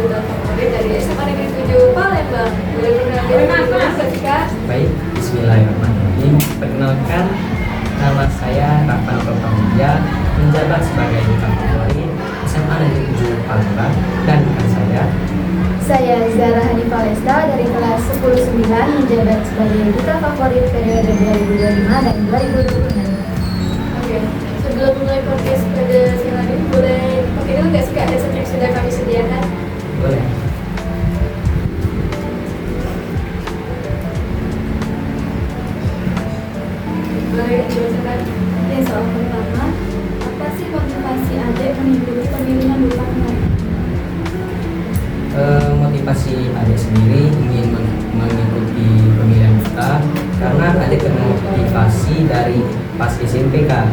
duta favorit dari SMA Negeri 7 Palembang. Boleh perkenalkan diri nggak sih Kak? Baik, bismillahirrahmanirrahim. Perkenalkan, nama saya Rafael Pramudya, menjabat sebagai duta favorit SMA Negeri 7 Palembang, dan rekan Saya Zara Hanifah Lesta dari kelas 10-9 menjabat sebagai duta favorit periode 2025 dan 2026. Oke, sebelum mulai podcast pada siang hari, boleh pakai dulu nggak sih Kak deskripsi yang sudah kami sediakan? boleh. Boleh dibacakan? Oke, soal pertama, apa sih motivasi adik mengikuti pemilihan duta kemarin? Motivasi adik sendiri ingin mengikuti pemilihan duta karena adik termotivasi dari pas SMP, Kak.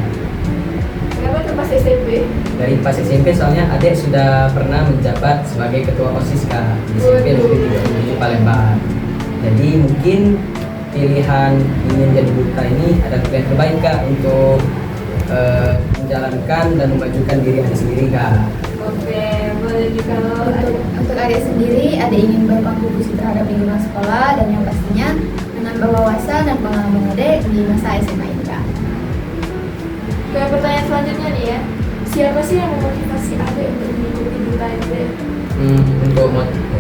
Kenapa tuh pas SMP? Dari pas SMP soalnya adik sudah pernah menjabat sebagai ketua OSIS, Kak, di SMP Negeri 37 Palembang. Jadi mungkin pilihan ingin jadi duta ini adalah pilihan terbaik, Kak, untuk menjalankan dan memajukan diri adik sendiri, Kak. Oke, boleh juga Untuk adik sendiri, adik ingin berkontribusi terhadap lingkungan sekolah dan yang pastinya menambah wawasan dan pengalaman adik di masa SMA ini, Kak. ke pertanyaan selanjutnya nih ya. Siapa sih yang memotivasi adik untuk mengikuti duta ini?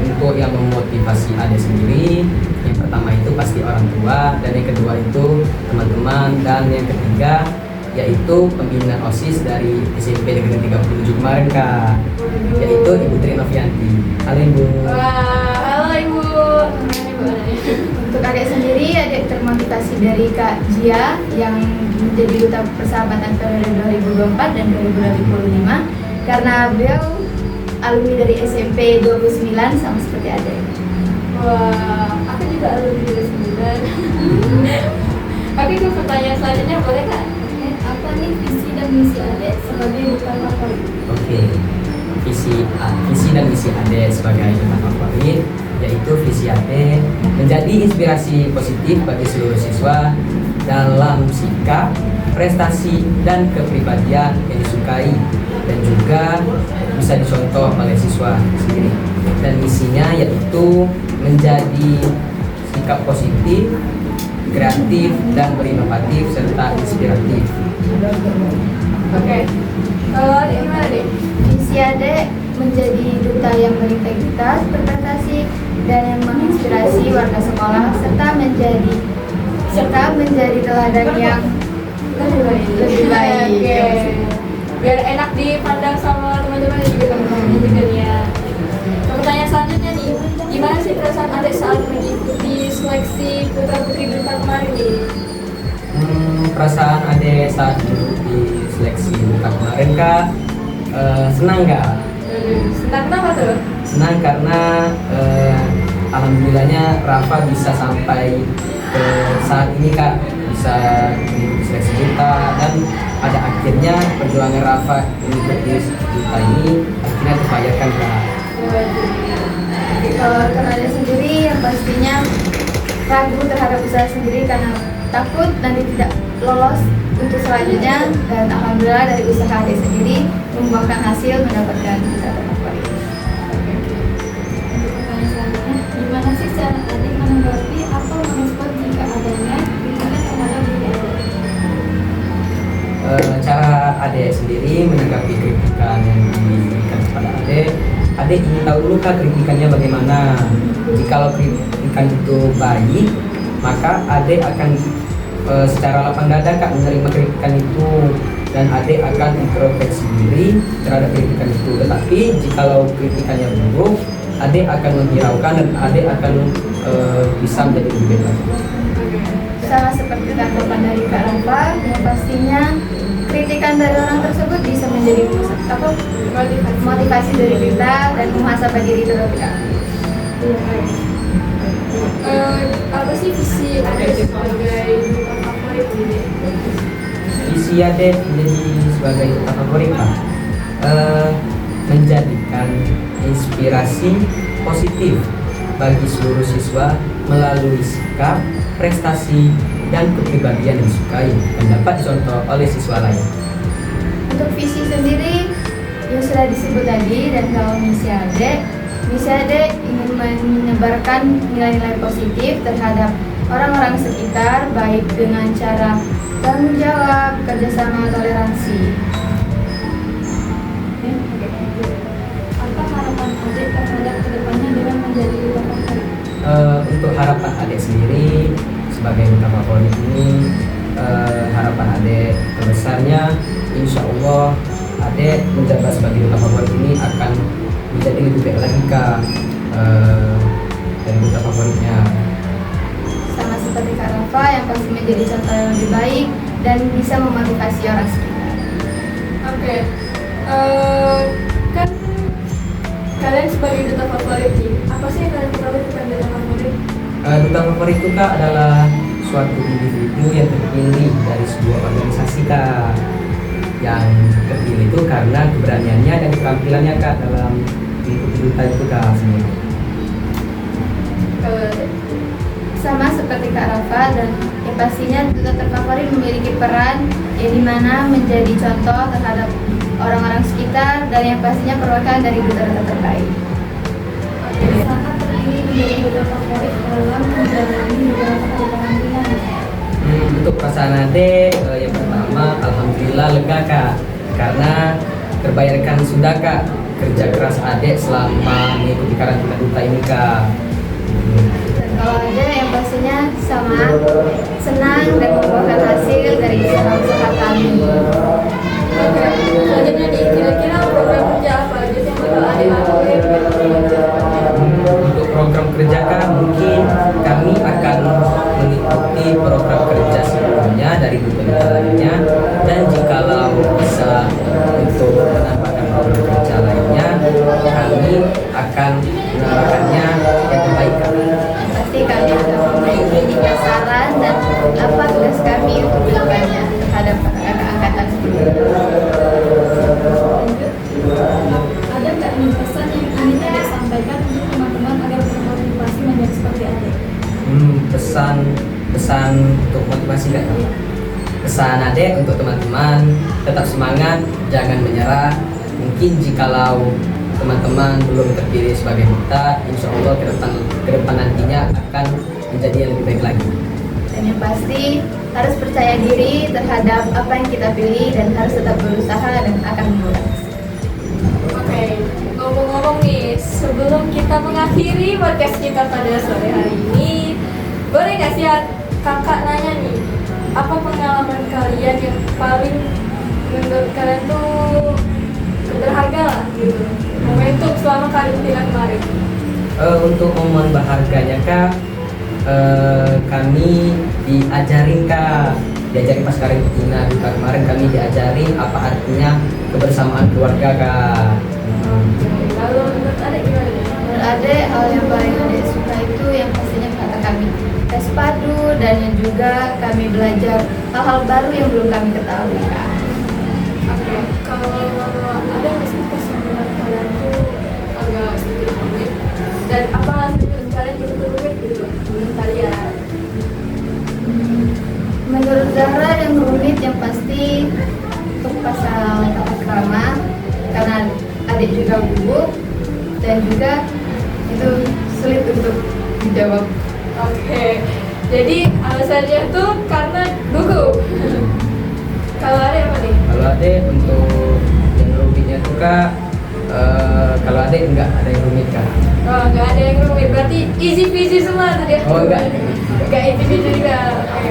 Untuk yang memotivasi adik sendiri, yang pertama itu pasti orang tua, dan yang kedua itu teman-teman, dan yang ketiga yaitu pembina OSIS dari SMP Negeri 37 kemarin, Kak, yaitu Ibu Tri Novianti. Halo Ibu. Wah, halo Ibu. Ibu Untuk adik sendiri, adik termotivasi dari Kak Jia yang menjadi duta persahabatan periode 2024 dan 2025 karena beliau alumni dari SMP 29 sama seperti adik. Wah, aku juga alumni dari 9. Oke, ke pertanyaan selanjutnya boleh Kak? Apa nih visi dan misi adik sebagai duta favorit? Oke, visi dan misi adik sebagai duta favorit yaitu visi adik menjadi inspirasi positif bagi seluruh siswa dalam sikap, prestasi, dan kepribadian yang disukai dan juga bisa dicontoh oleh siswa sendiri. Dan misinya yaitu menjadi sikap positif, kreatif, dan berinovatif serta inspiratif. Oke. Kalau adik gimana deh? Visi adik menjadi duta yang berintegritas, berprestasi, dan yang menginspirasi warga sekolah serta menjadi teladan yang lebih baik. Oke. Biar enak dipandang sama teman-teman dan juga teman-teman juga nih ya. Pertanyaan selanjutnya nih, gimana sih perasaan adik saat mengikuti seleksi putra putri duta kemarin nih? Perasaan adik saat mengikuti seleksi duta kemarin, Kak, senang, Kak? Senang kenapa tuh? Senang karena alhamdulillahnya Rafa bisa sampai ke saat ini, Kak, bisa mengikuti seleksi duta, dan pada akhirnya perjuangan Rafa mengikuti duta ini akhirnya terbayarkan, Kak. Kalau rekan adik sendiri yang pastinya ragu terhadap usaha sendiri karena takut nanti tidak lolos untuk selanjutnya, dan alhamdulillah dari usaha adik sendiri membuahkan hasil mendapatkan duta favorit. Pertanyaan selanjutnya, gimana sih cara adik menanggapi atau merespon jika adanya kritikan terhadap diri adik? Cara adik sendiri menanggapi kritikan yang diberikan kepada adik ingin tahu dulu, Kak, kritikannya bagaimana. Jikalau kritikan itu baik, maka adik akan secara lapang dada, Kak, menerima kritikan itu, dan adik akan introspeksi diri terhadap kritikan itu. Tetapi jikalau kritikannya buruk, adik akan menghiraukan dan adik akan bisa menjadi lebih baik lagi. Sama seperti tanggapan dari Kak Rafa, yang pastinya kritikan dari orang tersebut bisa menjadi motivasi dari kita dan muhasabah diri terlebih dahulu. Apa sih visi adik sebagai duta favorit ini? Visi adik menjadi sebagai duta favorit, Kak, menjadikan inspirasi positif bagi seluruh siswa melalui sikap, prestasi, dan kepribadian yang disukai dan dapat dicontoh oleh siswa lain. Untuk visi sendiri yang sudah disebut tadi, dan kalau misi adik Misi adik ingin menyebarkan nilai-nilai positif terhadap orang-orang sekitar, baik dengan cara tanggung jawab, kerjasama, toleransi. Apa harapan adik terhadap kedepannya dengan menjadi duta favorit? Untuk harapan adik sendiri sebagai duta favorit ini, harapan adik terbesarnya insya Allah adik menjabat sebagai duta favorit ini akan menjadi lebih baik lagi Kak, dari duta favoritnya. Sama seperti Kak Rafa yang pasti menjadi contoh yang lebih baik dan bisa memotivasi orang sekitar. Oke. Kan kalian sebagai duta favorit nih, apa sih yang kalian ketahui tentang duta favorit? Duta favorit itu Kak adalah suatu individu yang terpilih dari sebuah organisasi Kak, yang terpilih itu karena keberaniannya dan keterampilannya Kak dalam mengikuti duta itu Kak sendiri. Sama seperti Kak Rafa dan yang pastinya duta terfavorit memiliki peran yang dimana menjadi contoh terhadap orang-orang sekitar dan yang pastinya perwakilan dari duta-duta terbaik. Sangat terpilih menjadi duta favorit dalam menjalani beberapa kepemimpinan. Untuk perasaan adik, yang pertama alhamdulillah lega Kak, karena terbayarkan sudah Kak kerja keras adik selama mengikuti karantina duta ini Kak. Dan kalau ada yang pastinya sama senang dan membuahkan hasil dari usaha-usaha kami. Oke. Selanjutnya nih, kira-kira program kerja apa aja sih yang bakal adik lakuin? Untuk program kerja Kak, mungkin kami akan mengikuti program kerja sebelumnya dari duta-duta lainnya, dan jikalau bisa untuk menambahkan program kerja lainnya, kami akan menambahkannya yang terbaik Kak. Pasti kami akan memberikan saran dan apa tugas kami untuk melakukannya terhadap kakak angkatan. Ada nggak nih pesan yang ingin adik sampaikan untuk teman-teman agar termotivasi menjadi seperti adik? Pesan untuk motivasi Kak. Pesan adik untuk teman-teman, tetap semangat, jangan menyerah. Mungkin jikalau teman-teman belum terpilih sebagai duta, insya Allah ke depan nantinya akan menjadi yang lebih baik lagi. Dan yang pasti harus percaya diri terhadap apa yang kita pilih dan harus tetap berusaha dan akan memulai. Oke, ngomong-ngomong nih, sebelum kita mengakhiri podcast kita pada sore hari ini, boleh nggak sih kakak nanya nih, apa pengalaman kalian yang paling menurut kalian tuh berharga lah gitu, momentum selama karantina kemarin? Untuk momen berharganya Kak, kami diajarin pas karantina duta kemarin, kami diajarin apa artinya kebersamaan keluarga Kak. Lalu menurut adik gimana nih? Menurut adik, hal yang paling adik suka itu yang pastinya kata kami tes padu dan yang juga kami belajar hal-hal baru yang belum kami ketahui Kak. Oke, kalau ada nggak sih pesan buat kalian tuh agak sedikit rumit, dan apa sih menurut kalian itu tuh rumit gitu menurut kalian? Menurut Zahra yang rumit yang pasti untuk pasal tata krama karena adik juga gugup dan juga itu sulit untuk dijawab. Oke, jadi alasannya tuh karena gugup. Kalau ada apa nih? Kalau adik untuk yang rumitnya tuh Kak, kalau adik enggak ada yang rumit Kak. Oh, nggak ada yang rumit, berarti easy peasy semua tuh dia. Oh enggak. Nggak easy peasy juga. Oke,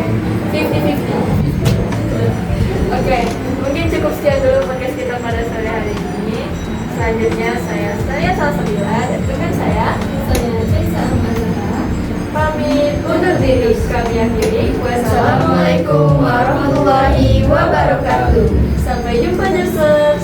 50-50. Oke, mungkin cukup sekian dulu podcast kita pada sore hari ini. Selanjutnya saya Salsabila dan teman saya Cesa Amazara pamit undur diri. Kami akhiri. Wassalamualaikum warahmatullahi wabarakatuh. Sampai jumpa Jasers.